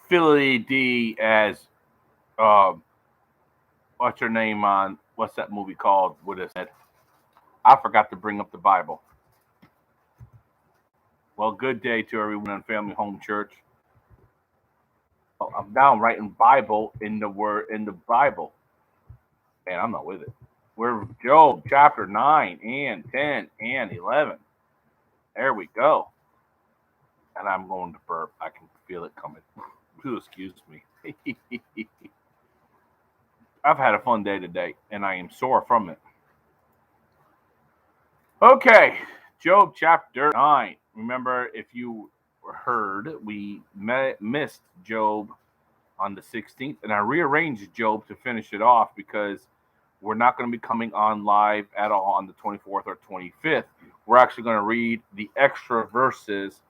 Philly D as um, what's her name on what's that movie called with us? I forgot to bring up the Bible. Well, good day to everyone on Family Home Church. I'm down writing Bible in the word in the Bible, and I'm not with it. We're Job chapter 9 and 10 and 11. There we go. And I'm going to burp. I can feel it coming. Excuse me. I've had a fun day today, and I am sore from it. Okay, Job chapter 9. Remember, if you heard, we missed Job on the 16th, and I rearranged Job to finish it off because we're not going to be coming on live at all on the 24th or 25th. We're actually going to read the extra verses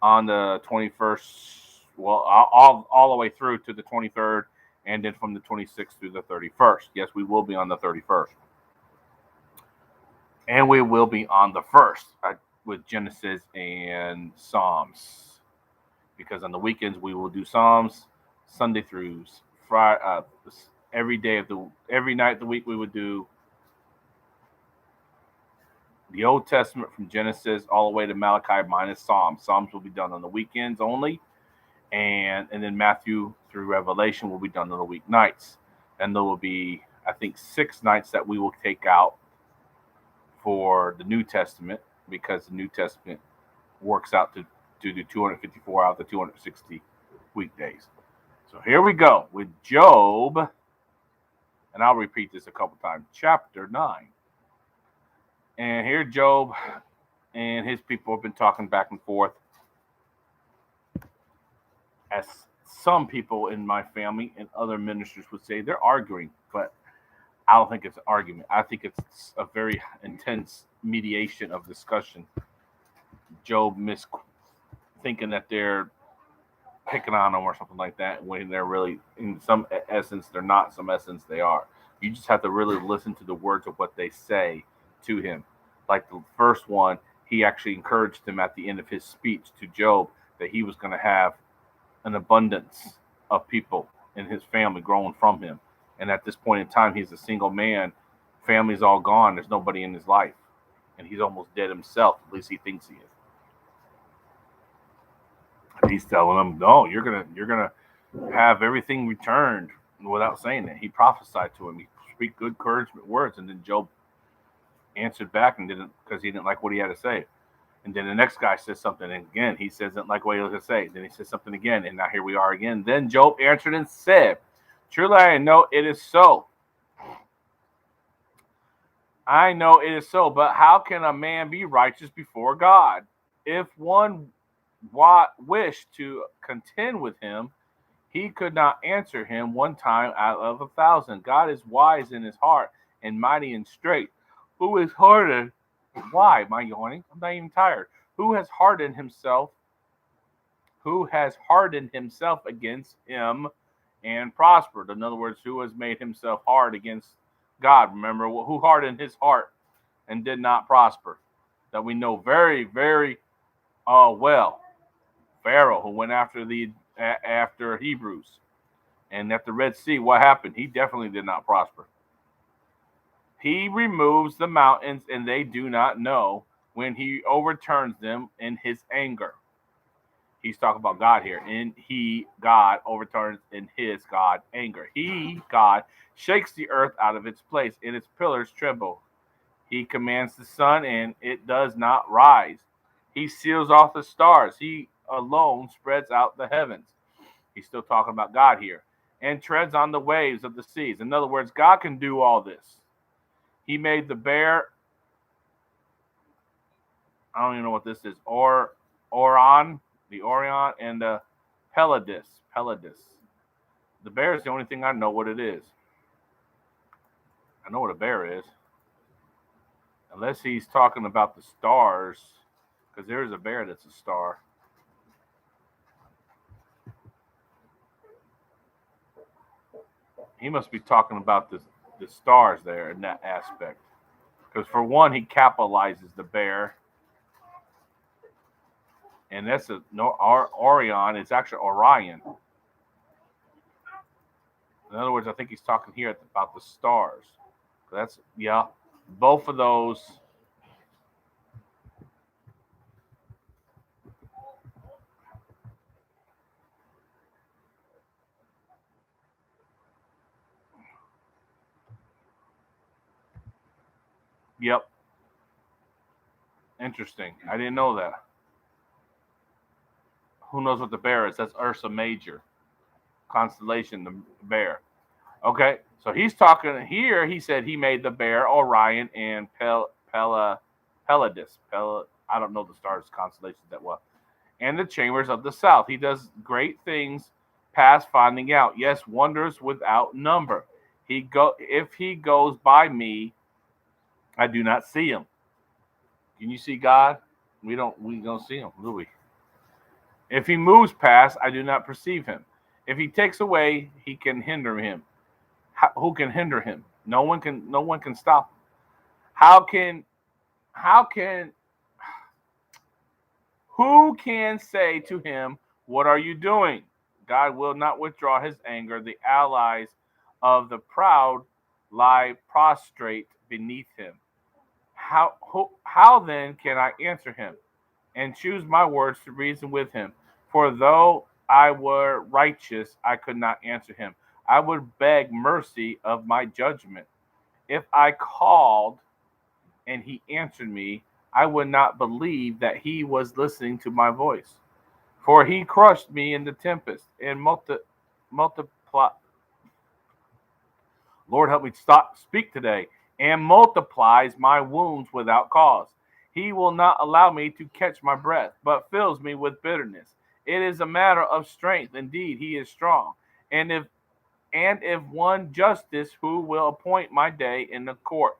on the 21st, well, all the way through to the 23rd, and then from the 26th through the 31st. Yes, we will be on the 31st. And we will be on the 1st with Genesis and Psalms. Because on the weekends, we will do Psalms, Sunday through Friday, every night of the week, we would do the Old Testament from Genesis all the way to Malachi minus Psalms. Psalms will be done on the weekends only, and then Matthew through Revelation will be done on the weeknights. And there will be, I think, 6 nights that we will take out for the New Testament, because the New Testament works out to do 254 out of the 260 weekdays. So here we go with Job, and I'll repeat this a couple times. Chapter 9. And here Job and his people have been talking back and forth. As some people in my family and other ministers would say, they're arguing, but I don't think it's an argument. I think it's a very intense mediation of discussion. Job thinking that they're picking on him or something like that, when they're really, in some essence, they're not. Some essence, they are. You just have to really listen to the words of what they say to him. Like the first one, he actually encouraged him at the end of his speech to Job that he was going to have an abundance of people in his family growing from him. And at this point in time, he's a single man. Family's all gone. There's nobody in his life. And he's almost dead himself. At least he thinks he is. And he's telling him, no, you're gonna have everything returned, without saying that. He prophesied to him. He speak good encouragement words. And then Job answered back and didn't, because he didn't like what he had to say. And then the next guy says something, and again, he doesn't like what he was going to say. Then he says something again, and now here we are again. Then Job answered and said, truly I know it is so. I know it is so, but how can a man be righteous before God? If one wished to contend with him, he could not answer him one time out of 1,000. God is wise in his heart and mighty and straight. Who is hardened? Why am I yawning? I'm not even tired. Who has hardened himself? Who has hardened himself against him and prospered? In other words, who has made himself hard against God? Remember, who hardened his heart and did not prosper? That we know very, very well. Pharaoh, who went after Hebrews, and at the Red Sea, what happened? He definitely did not prosper. He removes the mountains, and they do not know, when he overturns them in his anger. He's talking about God here. And God, overturns in his, God, anger. He, God, shakes the earth out of its place, and its pillars tremble. He commands the sun, and it does not rise. He seals off the stars. He alone spreads out the heavens. He's still talking about God here. And treads on the waves of the seas. In other words, God can do all this. He made the bear. I don't even know what this is. Orion, the Orion, and the Peleus. The bear is the only thing I know what it is. I know what a bear is. Unless he's talking about the stars, because there is a bear that's a star. He must be talking about the stars there in that aspect. Because for one, he capitalizes the bear. And that's Orion. It's actually Orion. In other words, I think he's talking here about the stars. That's, yeah, both of those. Yep, interesting. I didn't know that. Who knows what the bear is? That's Ursa Major constellation, the bear. Okay, so he's talking here. He said he made the bear, Orion, and Pleiades. I don't know the stars constellations that well. And the chambers of the south. He does great things past finding out. Yes, wonders without number. If he goes by me, I do not see him. Can you see God? We don't see him, do we? If he moves past, I do not perceive him. If he takes away, he can hinder him. Who can hinder him? No one can. No one can stop him. How can? How can? Who can say to him, "What are you doing?" God will not withdraw His anger. The allies of the proud lie prostrate beneath him. How then can I answer him and choose my words to reason with him? For though I were righteous, I could not answer him. I would beg mercy of my judgment. If I called and he answered me, I would not believe that he was listening to my voice. For he crushed me in the tempest and multiply. Lord, help me stop speak today, and multiplies my wounds without cause. He will not allow me to catch my breath, but fills me with bitterness. It is a matter of strength. Indeed, he is strong. And if one justice who will appoint my day in the court.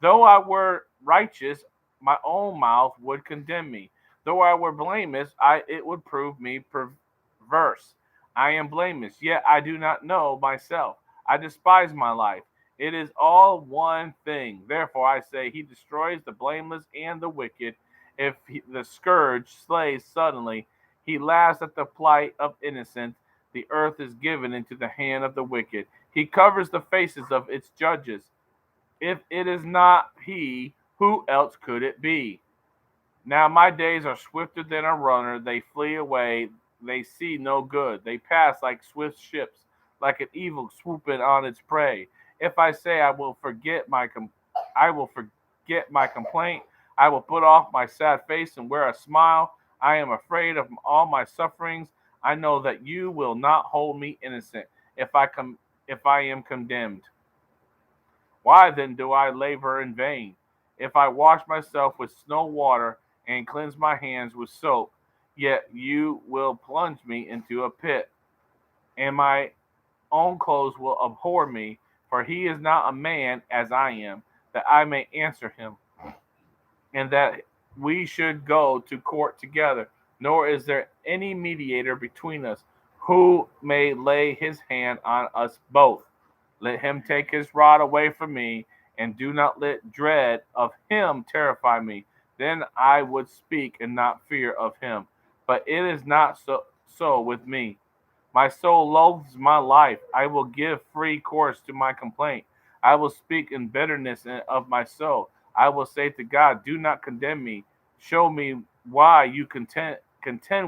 Though I were righteous, my own mouth would condemn me. Though I were blameless, it would prove me perverse. I am blameless, yet I do not know myself. I despise my life. It is all one thing. Therefore, I say, He destroys the blameless and the wicked. If the scourge slays suddenly, He laughs at the plight of innocence. The earth is given into the hand of the wicked. He covers the faces of its judges. If it is not He, who else could it be? Now my days are swifter than a runner. They flee away. They see no good. They pass like swift ships, like an eagle swooping on its prey. If I say I will forget my complaint. I will put off my sad face and wear a smile. I am afraid of all my sufferings. I know that you will not hold me innocent if I am condemned. Why then do I labor in vain? If I wash myself with snow water and cleanse my hands with soap, yet you will plunge me into a pit, and my own clothes will abhor me, for he is not a man as I am, that I may answer him, and that we should go to court together. Nor is there any mediator between us who may lay his hand on us both. Let him take his rod away from me, and do not let dread of him terrify me. Then I would speak and not fear of him. But it is not so with me. My soul loathes my life. I will give free course to my complaint. I will speak in bitterness of my soul. I will say to God, do not condemn me. Show me why you contend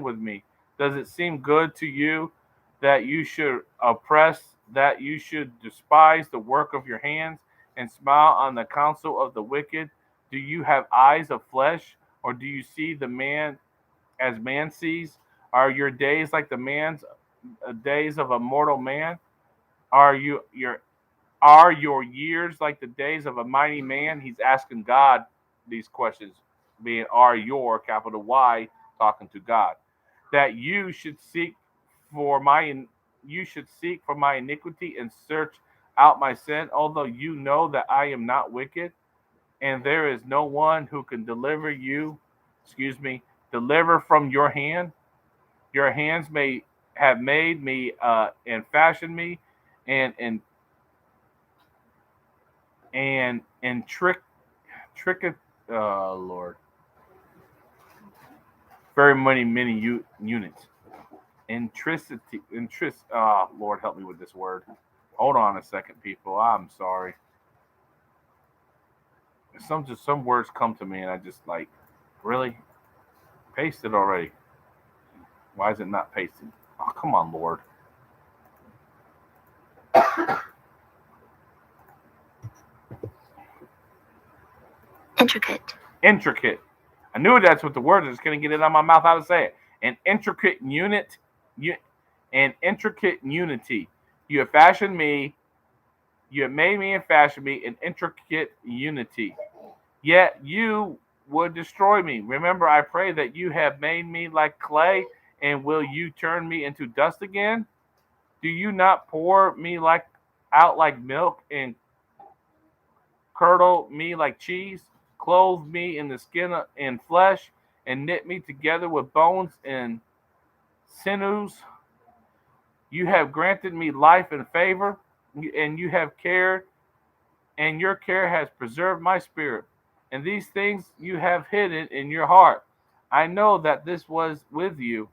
with me. Does it seem good to you that you should oppress, that you should despise the work of your hands and smile on the counsel of the wicked? Do you have eyes of flesh, or do you see the man as man sees? Are your days like the man's days of a mortal man? Are your years like the days of a mighty man? He's asking God these questions, being are your capital Y talking to God. That for my you should seek for my iniquity and search out my sin, although you know that I am not wicked, and there is no one who can deliver from your hand. Your hands may have made me and fashioned me, and and trick it, Lord, very many units. Lord help me with this word. Hold on a second, people. I'm sorry. Some words come to me and I just like, really? Paste it already. Why is it not pasting? Oh, come on, Lord. Intricate. Intricate. I knew that's what the word is. Going to get it out of my mouth how to say it. An intricate unit, an intricate unity. You have fashioned me. You have made me and fashioned me in intricate unity. Yet you would destroy me. Remember, I pray that you have made me like clay, and will you turn me into dust again? Do you not pour me like out like milk and curdle me like cheese, clothe me in the skin and flesh, and knit me together with bones and sinews? You have granted me life and favor, and you have cared, and your care has preserved my spirit. And these things you have hidden in your heart. I know that this was with you.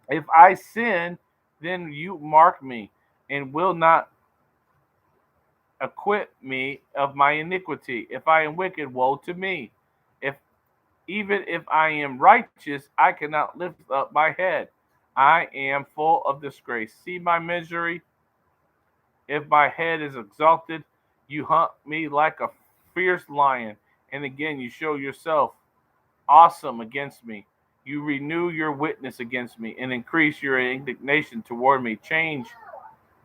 If I sin, then you mark me, and will not acquit me of my iniquity. If I am wicked, woe to me. If Even if I am righteous, I cannot lift up my head. I am full of disgrace. See my misery. If my head is exalted, you hunt me like a fierce lion. And again, you show yourself awesome against me. You renew your witness against me and increase your indignation toward me.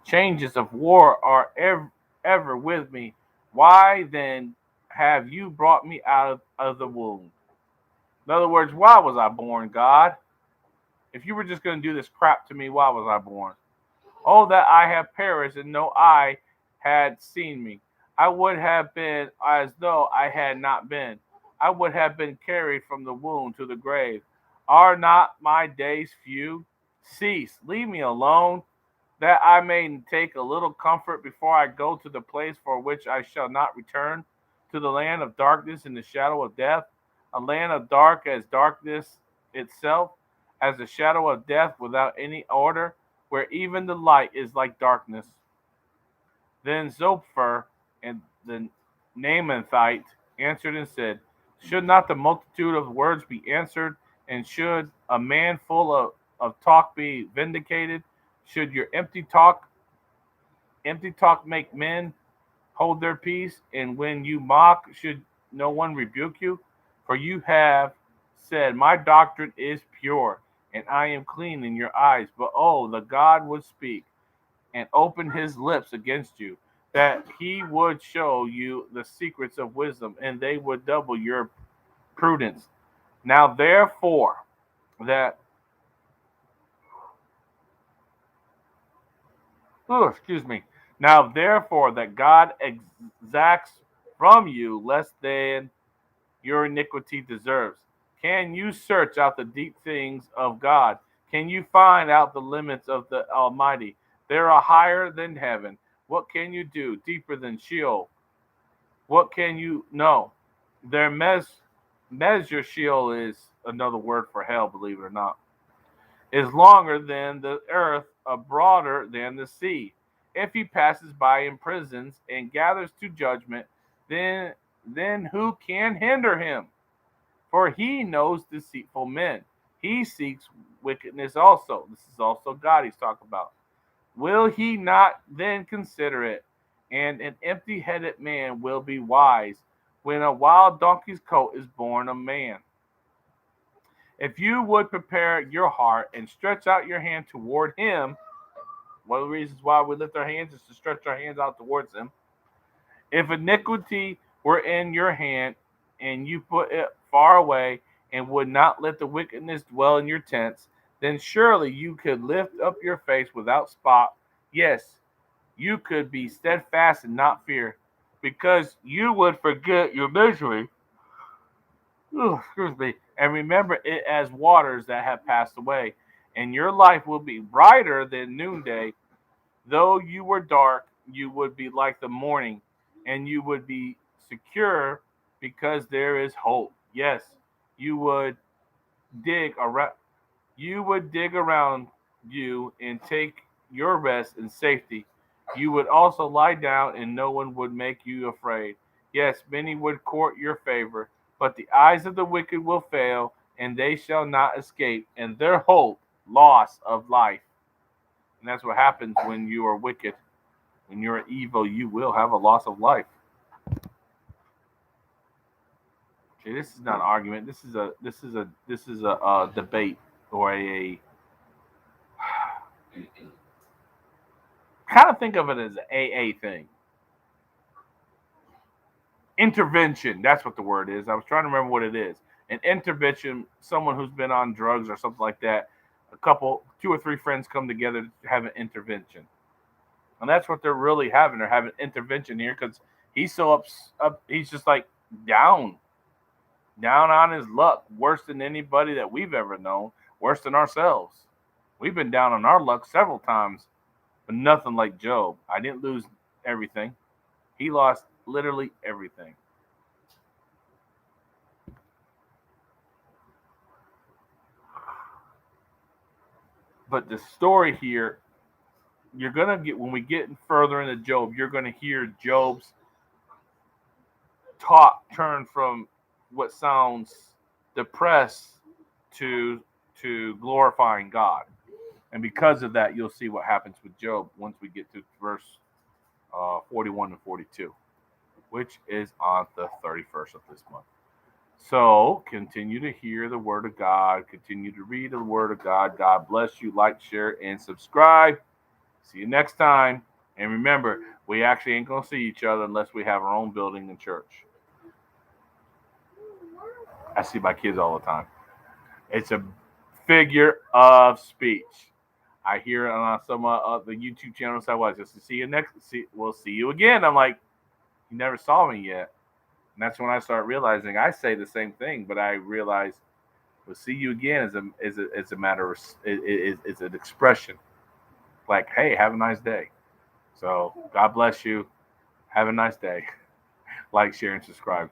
Changes of war are ever with me. Why then have you brought me out of the womb? In other words, why was I born, God? If you were just going to do this crap to me, why was I born? Oh, that I have perished and no eye had seen me. I would have been as though I had not been. I would have been carried from the womb to the grave. Are not my days few? Cease, leave me alone, that I may take a little comfort before I go to the place for which I shall not return, to the land of darkness and the shadow of death, a land of dark as darkness itself, as the shadow of death without any order, where even the light is like darkness. Then Zophar and the Naamathite answered and said, should not the multitude of words be answered, and should a man full of talk be vindicated? Should your empty talk make men hold their peace? And when you mock, should no one rebuke you? For you have said, my doctrine is pure, and I am clean in your eyes. But oh, the God would speak and open his lips against you, that he would show you the secrets of wisdom, and they would double your prudence. Now therefore that excuse me. Now therefore that God exacts from you less than your iniquity deserves. Can you search out the deep things of God? Can you find out the limits of the Almighty? They are higher than heaven. What can you do? Deeper than Sheol. What can you know? Their measure, Sheol is another word for hell, believe it or not, is longer than the earth, broader than the sea. If he passes by in prisons and gathers to judgment, then who can hinder him? For he knows deceitful men. He seeks wickedness also. This is also God he's talking about. Will he not then consider it? And an empty headed man will be wise when a wild donkey's coat is born a man. If you would prepare your heart and stretch out your hand toward him, one of the reasons why we lift our hands is to stretch our hands out towards him. If iniquity were in your hand and you put it far away and would not let the wickedness dwell in your tents, then surely you could lift up your face without spot. Yes, you could be steadfast and not fear, because you would forget your misery. Excuse me, and remember it as waters that have passed away, and your life will be brighter than noonday. Though you were dark, you would be like the morning, and you would be secure because there is hope. Yes, you would dig around. You would dig around you and take your rest in safety. You would also lie down, and no one would make you afraid. Yes, many would court your favor, but the eyes of the wicked will fail, and they shall not escape, and their hope loss of life. And that's what happens when you are wicked. When you're evil, you will have a loss of life. Okay, this is not an argument. This is a debate or a kind of think of it as an AA thing. Intervention. That's what the word is. I was trying to remember what it is. An intervention, someone who's been on drugs or something like that. A couple, two or three friends come together to have an intervention. And that's what they're really having. They're having intervention here because he's so up. He's just like down, down on his luck, worse than anybody that we've ever known, worse than ourselves. We've been down on our luck several times, but nothing like Job. I didn't lose everything. He lost literally everything. But the story here, you're gonna get when we get further into Job, you're gonna hear Job's talk turn from what sounds depressed to glorifying God. And because of that, you'll see what happens with Job once we get to verse 41 and 42, which is on the 31st of this month. So continue to hear the word of God. Continue to read the word of God. God bless you. Like, share, and subscribe. See you next time. And remember, we actually ain't going to see each other unless we have our own building and church. I see my kids all the time. It's a figure of speech. I hear it on some of the YouTube channels I watch. Just to see you next. We'll see you again. I'm like, you never saw me yet. And that's when I start realizing I say the same thing, but I realize we'll see you again is a matter of is an expression. Like, hey, have a nice day. So God bless you. Have a nice day. Like, share, and subscribe.